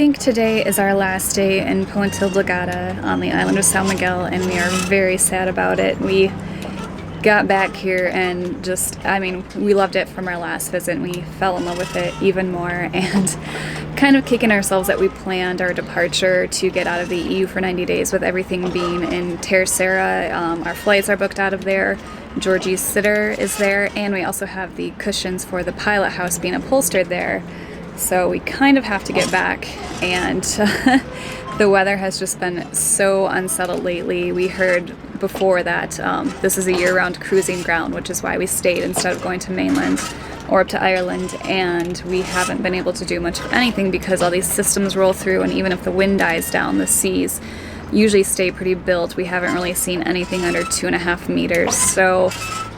think today is our last day in Ponta Delgada on the island of Sao Miguel, and we are very sad about it. We got back here and just, I mean, we loved it from our last visit. We fell in love with it even more, and kind of kicking ourselves that we planned our departure to get out of the EU for 90 days with everything being in Terceria. Our flights are booked out of there. Georgie's sitter is there, and we also have the cushions for the pilot house being upholstered there. So we kind of have to get back, and the weather has just been so unsettled lately. We heard before that this is a year-round cruising ground, which is why we stayed instead of going to mainland or up to Ireland, and we haven't been able to do much of anything because all these systems roll through, and even if the wind dies down, the seas usually stay pretty built. We haven't really seen anything under 2.5 meters. So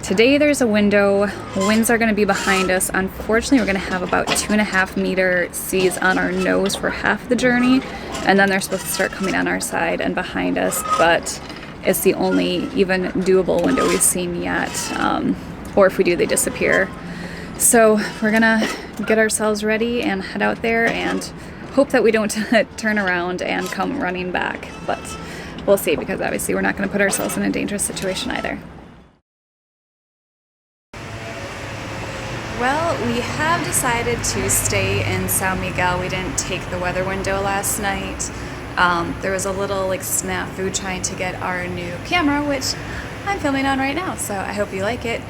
today there's a window. Winds are going to be behind us. Unfortunately, we're going to have about 2.5 meter seas on our nose for half the journey, and then they're supposed to start coming on our side and behind us, but it's the only even doable window we've seen yet, or if we do, they disappear. So we're gonna get ourselves ready and head out there and hope that we don't turn around and come running back, but we'll see, because obviously we're not going to put ourselves in a dangerous situation either. Well, we have decided to stay in Sao Miguel. We didn't take the weather window last night. There was a little snafu trying to get our new camera, which I'm filming on right now, so I hope you like it.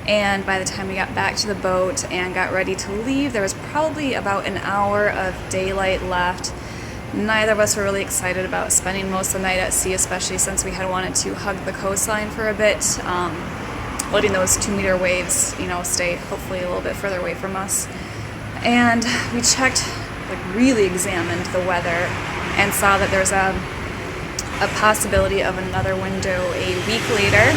And by the time we got back to the boat and got ready to leave, there was probably about an hour of daylight left. Neither of us were really excited about spending most of the night at sea, especially since we had wanted to hug the coastline for a bit, letting those 2-meter waves, stay hopefully a little bit further away from us. And we checked, really examined the weather and saw that there's a possibility of another window a week later.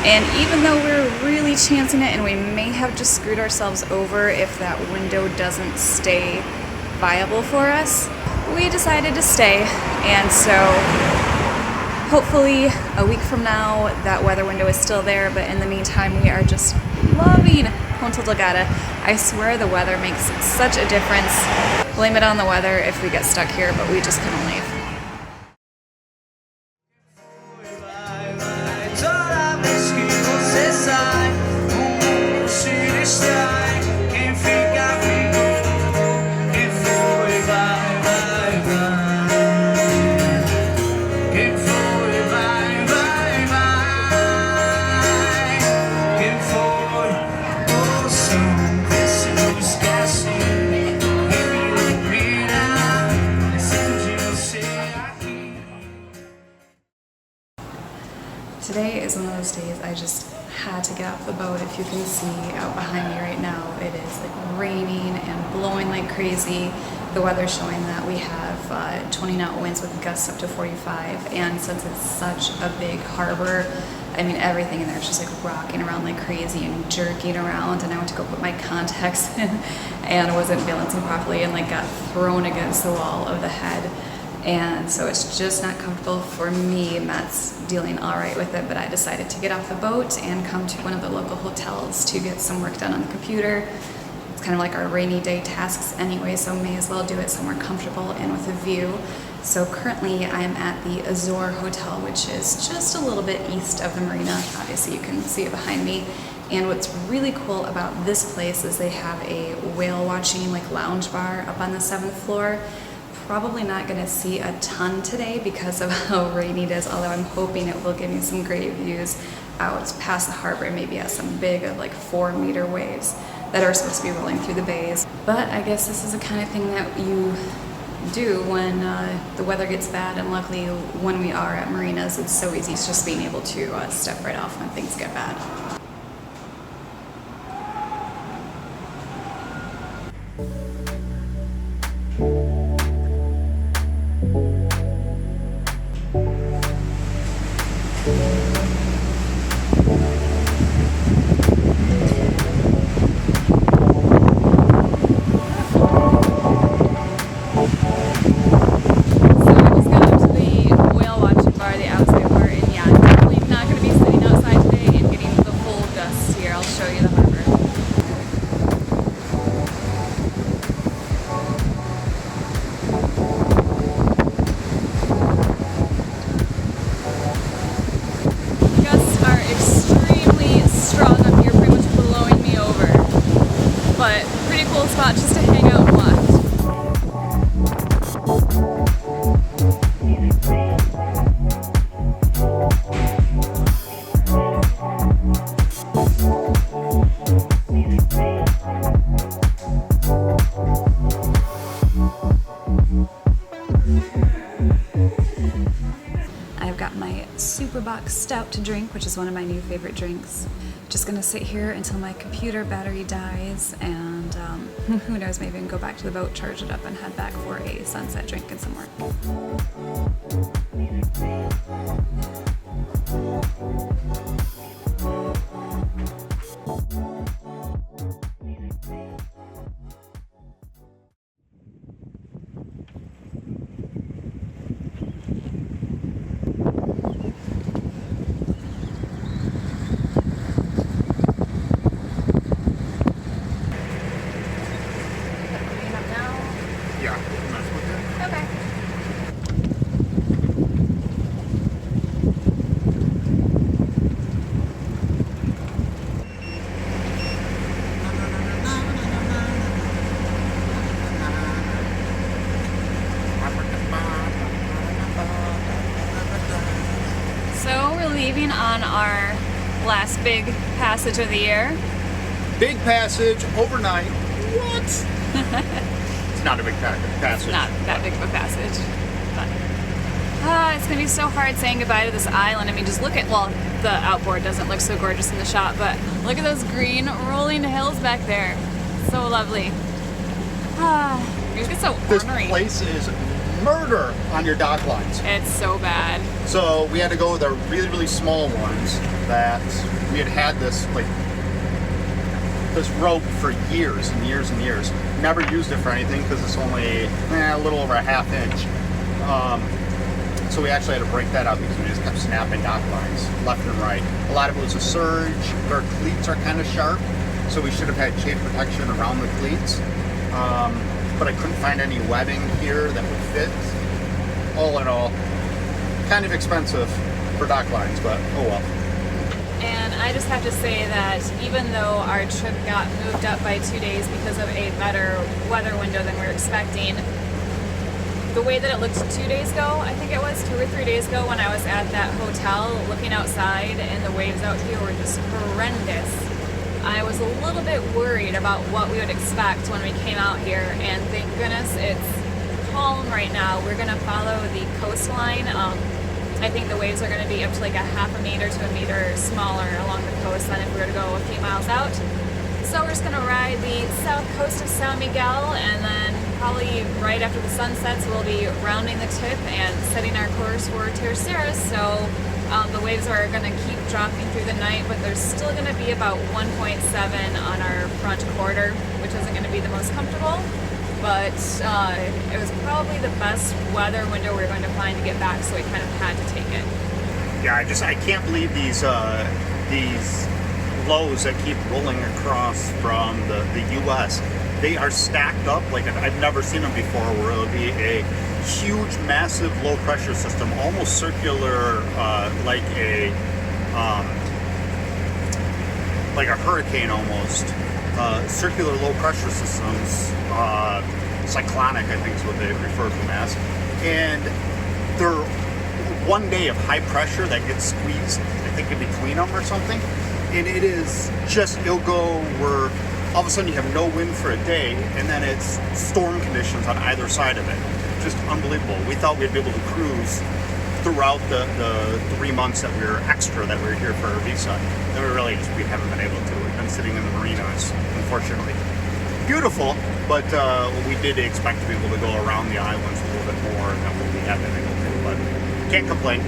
And even though we're really chancing it, and we may have just screwed ourselves over if that window doesn't stay viable for us, we decided to stay. And so hopefully a week from now that weather window is still there, but in the meantime we are just loving Ponta Delgada. I swear the weather makes such a difference. Blame it on the weather if we get stuck here, but we just couldn't leave. Today is one of those days I just had to get off the boat. If you can see out behind me right now, it is raining and blowing like crazy. The weather's showing that we have 20 knot winds with gusts up to 45, and since it's such a big harbor, I mean everything in there is just rocking around like crazy and jerking around, and I went to go put my contacts in and wasn't balancing properly and got thrown against the wall of the head. And so it's just not comfortable for me. Matt's dealing all right with it, but I decided to get off the boat and come to one of the local hotels to get some work done on the computer. It's kind of like our rainy day tasks anyway, so may as well do it somewhere comfortable and with a view. So currently I am at the Azores Hotel, which is just a little bit east of the marina. Obviously you can see it behind me. And what's really cool about this place is they have a whale watching lounge bar up on the 7th floor. Probably not going to see a ton today because of how rainy it is, although I'm hoping it will give me some great views out past the harbor, maybe at some big 4-meter waves that are supposed to be rolling through the bays. But I guess this is the kind of thing that you do when the weather gets bad, and luckily when we are at marinas, it's so easy. It's just being able to step right off when things get bad. spot just to hang out and watch. I've got my Super Box Stout to drink, which is one of my new favorite drinks. Just gonna sit here until my computer battery dies, and who knows, maybe I can go back to the boat, charge it up, and head back for a sunset drink and some work. Leaving on our last big passage of the year. Big passage, overnight. What? It's not a big passage. It's not that big of a passage. But it's going to be so hard saying goodbye to this island. I mean, just look at, well, the outboard doesn't look so gorgeous in the shot, but look at those green rolling hills back there. So lovely. You just get so ornery. This place is murder on your dock lines. It's so bad. So we had to go with our really, really small ones that we had this rope for years and years and years. Never used it for anything because it's only a little over a ½ inch. So we actually had to break that out because we just kept snapping dock lines left and right. A lot of it was a surge. Our cleats are kind of sharp, so we should have had shade protection around the cleats. But I couldn't find any webbing here that would fit. All in all, kind of expensive for dock lines, but oh well. And I just have to say that even though our trip got moved up by 2 days because of a better weather window than we were expecting, the way that it looked 2 days ago, I think it was 2 or 3 days ago when I was at that hotel looking outside and the waves out here were just horrendous. I was a little bit worried about what we would expect when we came out here, and thank goodness it's calm right now. We're going to follow the coastline. I think the waves are going to be up to like a ½ meter to a meter smaller along the coast than if we were to go a few miles out. So we're just going to ride the south coast of Sao Miguel, and then probably right after the sun sets we'll be rounding the tip and setting our course for Terceria. So the waves are going to keep dropping through the night, but there's still going to be about 1.7 on our front quarter, which isn't going to be the most comfortable, but it was probably the best weather window we were going to find to get back, so we kind of had to take it. Yeah, I can't believe these lows that keep rolling across from the U.S. They are stacked up like I've never seen them before, where it'll be a huge, massive low pressure system, almost circular, like a hurricane almost. Circular low pressure systems, cyclonic, I think is what they refer to them as. And they're 1 day of high pressure that gets squeezed, I think, in between them or something. And it is just, it'll go where all of a sudden you have no wind for a day, and then it's storm conditions on either side of it. Just unbelievable. We thought we'd be able to cruise throughout the 3 months that we were here for our visa, and we haven't been able to. We've been sitting in the marinas, unfortunately. Beautiful, but we did expect to be able to go around the islands a little bit more than what we have been able to, but can't complain.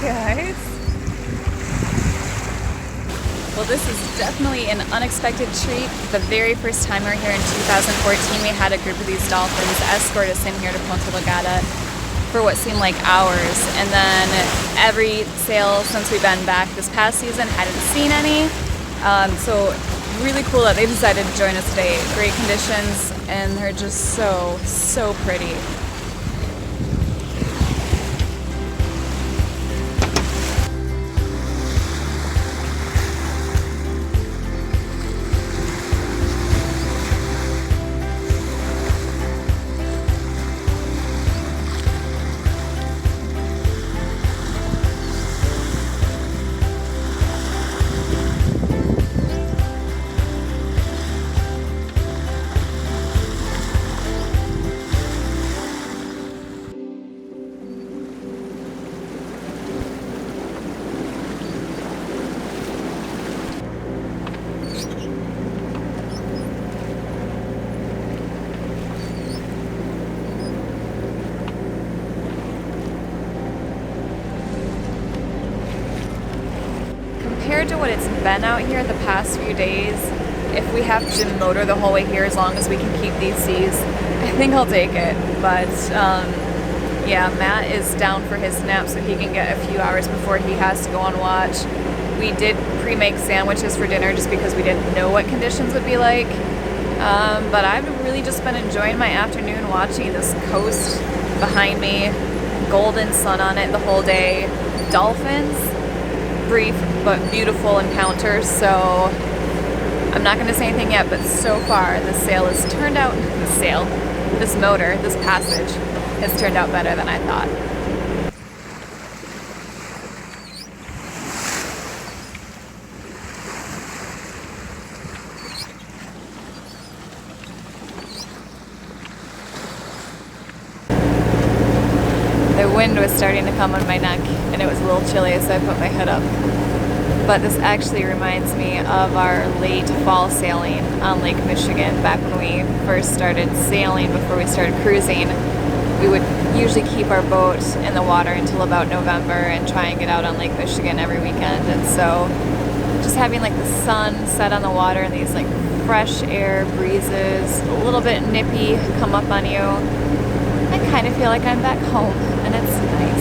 guys. Well, this is definitely an unexpected treat. The very first time we were here in 2014, we had a group of these dolphins escort us in here to Ponta Delgada for what seemed like hours. And then every sail since we've been back this past season, hadn't seen any. So really cool that they decided to join us today. Great conditions, and they're just so pretty. Compared to what it's been out here the past few days, if we have to motor the whole way here, as long as we can keep these seas, I think I'll take it. But yeah, Matt is down for his nap so he can get a few hours before he has to go on watch. We did pre-make sandwiches for dinner just because we didn't know what conditions would be like. But I've really just been enjoying my afternoon watching this coast behind me, golden sun on it the whole day, dolphins, brief but beautiful encounters. So I'm not going to say anything yet, but so far this motor, this passage has turned out better than I thought. The wind was starting to come on my neck and it was a little chilly, so I put my hood up. But this actually reminds me of our late fall sailing on Lake Michigan back when we first started sailing before we started cruising. We would usually keep our boat in the water until about November and try and get out on Lake Michigan every weekend. And so just having like the sun set on the water and these like fresh air breezes, a little bit nippy, come up on you, I kind of feel like I'm back home, and it's nice.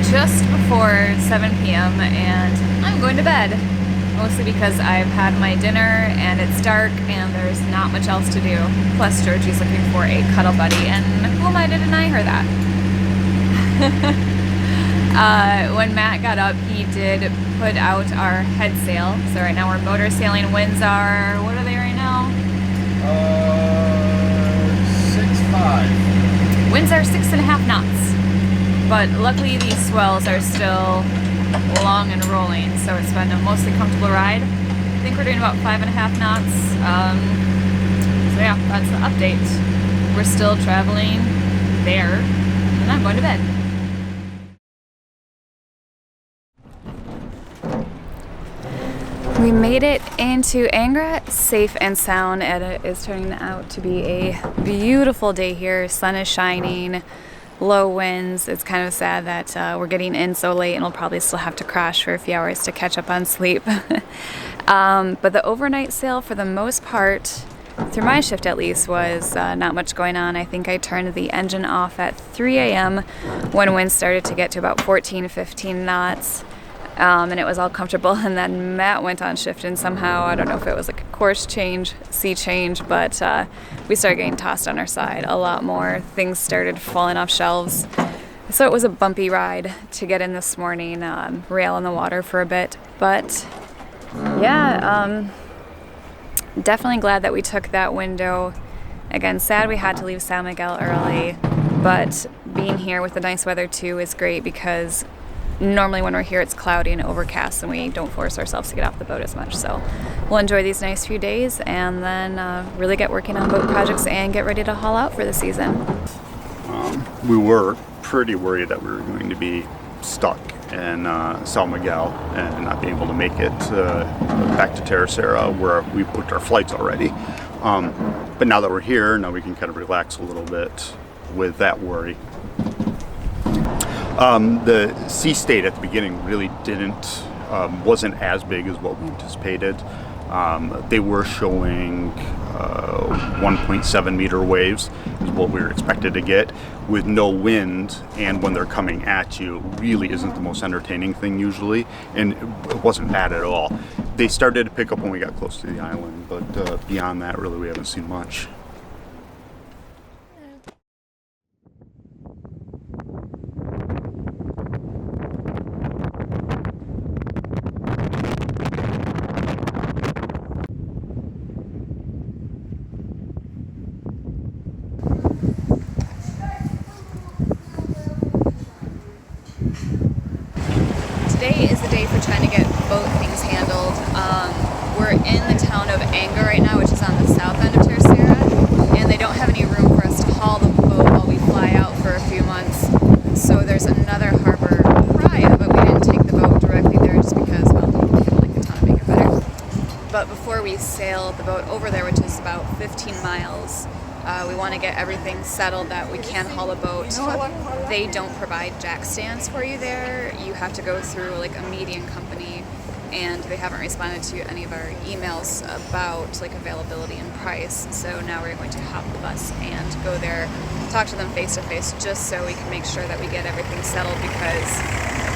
Just before 7 p.m. and I'm going to bed, mostly because I've had my dinner and it's dark and there's not much else to do. Plus Georgie's looking for a cuddle buddy, and who am I to deny her that? When Matt got up, he did put out our head sail. So right now we're motor sailing. Winds are, what are they right now? 6.5. Winds are 6.5 knots. But luckily these swells are still long and rolling, so it's been a mostly comfortable ride. I think we're doing about 5.5 knots. So yeah, that's the update. We're still traveling there, and I'm going to bed. We made it into Angra safe and sound, and it is turning out to be a beautiful day here. Sun is shining. low winds. It's kind of sad that we're getting in so late and we'll probably still have to crash for a few hours to catch up on sleep. But the overnight sail, for the most part, through my shift at least, was not much going on. I think I turned the engine off at 3 a.m. when winds started to get to about 14, 15 knots. And it was all comfortable, and then Matt went on shift, and somehow, I don't know if it was like a course change, sea change, but we started getting tossed on our side a lot more. Things started falling off shelves. So it was a bumpy ride to get in this morning, rail in the water for a bit. But yeah, definitely glad that we took that window. Again, sad we had to leave Sao Miguel early, but being here with the nice weather too is great, because normally when we're here it's cloudy and overcast and we don't force ourselves to get off the boat as much. So we'll enjoy these nice few days and then really get working on boat projects and get ready to haul out for the season. We were pretty worried that we were going to be stuck in Sao Miguel and not being able to make it back to Terceria, where we booked our flights already. But now that we're here, now we can kind of relax a little bit with that worry. The sea state at the beginning really wasn't as big as what we anticipated. They were showing 1.7 meter waves is what we were expected to get, with no wind, and when they're coming at you, really isn't the most entertaining thing usually, and it wasn't bad at all. They started to pick up when we got close to the island, but beyond that, really, we haven't seen much. Today is the day for trying to get boat things handled. We're in the town of Angra right now, which is on the south end of Terceria, and they don't have any room for us to haul the boat while we fly out for a few months. So there's another harbor, Praia, but we didn't take the boat directly there just because, well, we don't like the town of Angra better. But before we sail the boat over there, which is about 15 miles, we want to get everything settled that we can haul a boat. They don't provide jack stands for you there. You have to go through like a median company, and they haven't responded to any of our emails about like availability and price. So now we're going to hop the bus and go there, talk to them face to face, just so we can make sure that we get everything settled, because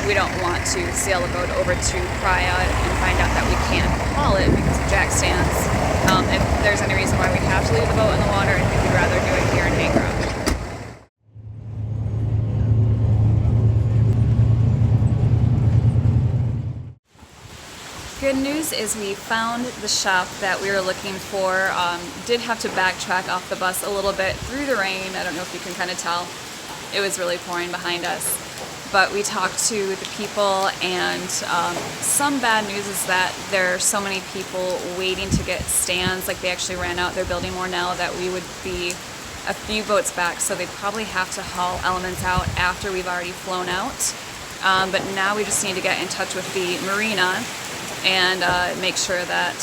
we don't want to sail the boat over to Praia and find out that we can't haul it because of jack stands. If there's any reason why we have to leave the boat in the water, I think we'd rather do it here in Angra. Good news is we found the shop that we were looking for. Did have to backtrack off the bus a little bit through the rain. I don't know if you can kind of tell. It was really pouring behind us. But we talked to the people, and some bad news is that there are so many people waiting to get stands. Like, they actually ran out. They're building more now, that we would be a few boats back, so they'd probably have to haul elements out after we've already flown out. But now we just need to get in touch with the marina and make sure that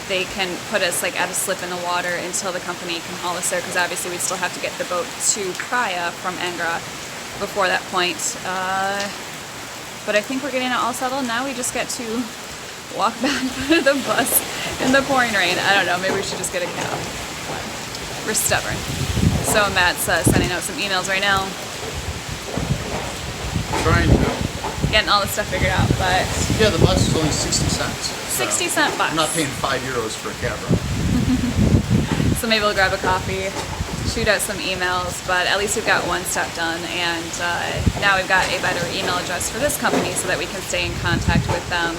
they can put us like at a slip in the water until the company can haul us there, because obviously we still have to get the boat to Praia from Angra before that point. But I think we're getting it all settled. Now we just get to walk back to the bus in the pouring rain. I don't know, maybe we should just get a cab. We're stubborn. So Matt's sending out some emails right now. Trying to. Getting all this stuff figured out, but... Yeah, the bus is only 60 cents. 60 cent bus. I'm not paying €5 for a cab ride. So maybe we'll grab a coffee, shoot out some emails, but at least we've got one step done, and now we've got a better email address for this company so that we can stay in contact with them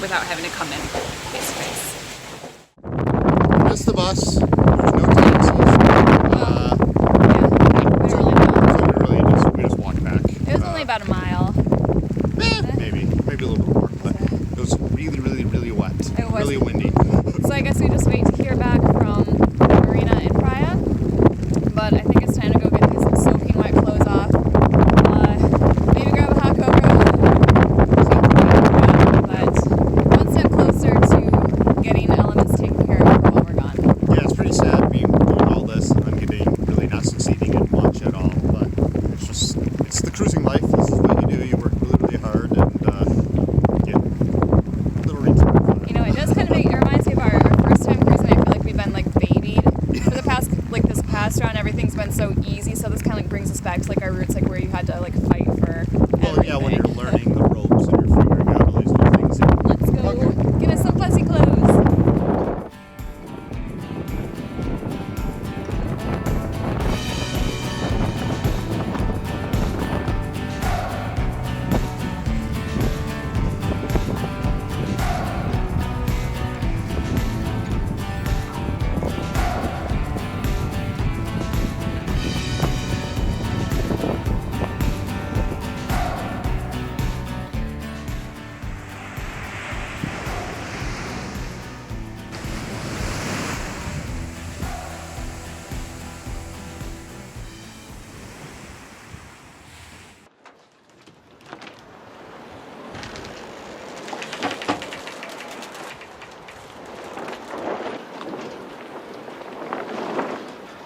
without having to come in face to face. Missed the bus. There's no taxis. We just walked back. It was only about a mile. Maybe a little bit more, but it was really, really, really wet. It was. Really windy. So I guess we just wait to hear back from the marina in Praia, but I think it's time to go get these soaking wet clothes off. Maybe grab a hot cocoa. But one step closer to getting elements taken care of while we're gone. Yeah, it's pretty sad doing all this and getting really not succeeding in much at all, but life. This is what you do. You work really, really hard and get a little return for it. You know, it does kind of make, it reminds me of our first time cruising. I feel like we've been like babied for the past, like this past round. Everything's been so easy. So this kind of like brings us back to like our roots, like where you had to like fight for Well, yeah, when you're learning the ropes and you're figuring out all these new things. Let's go. Okay. Give us some fuzzy clothes.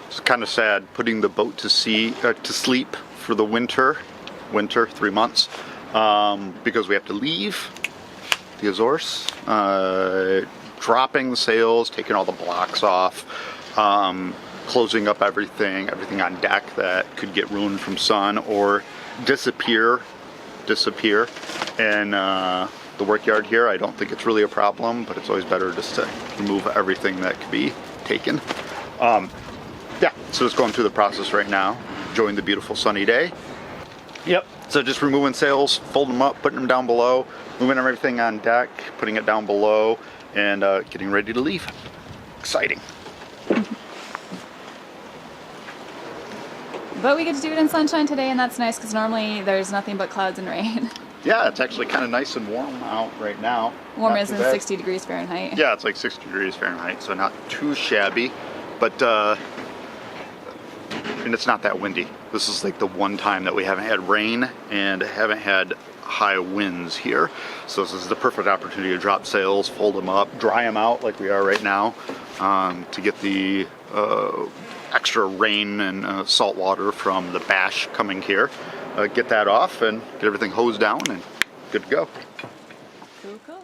It's kind of sad putting the boat to sleep for the winter, 3 months, because we have to leave the Azores, dropping the sails, taking all the blocks off, closing up everything on deck that could get ruined from sun or disappear. And the work yard here, I don't think it's really a problem, but it's always better just to remove everything that could be taken. Yeah, so just going through the process right now, enjoying the beautiful sunny day. Yep, so just removing sails, folding them up, putting them down below, moving everything on deck, putting it down below, and getting ready to leave. Exciting. But we get to do it in sunshine today, and that's nice because normally there's nothing but clouds and rain. Yeah, it's actually kind of nice and warm out right now. Warmer than 60 degrees Fahrenheit. Yeah, it's like 60 degrees Fahrenheit, so not too shabby, but and it's not that windy. This is like the one time that we haven't had rain and haven't had high winds here. So this is the perfect opportunity to drop sails, fold them up, dry them out like we are right now, to get the extra rain and salt water from the bash coming here. Get that off and get everything hosed down and good to go. Cool.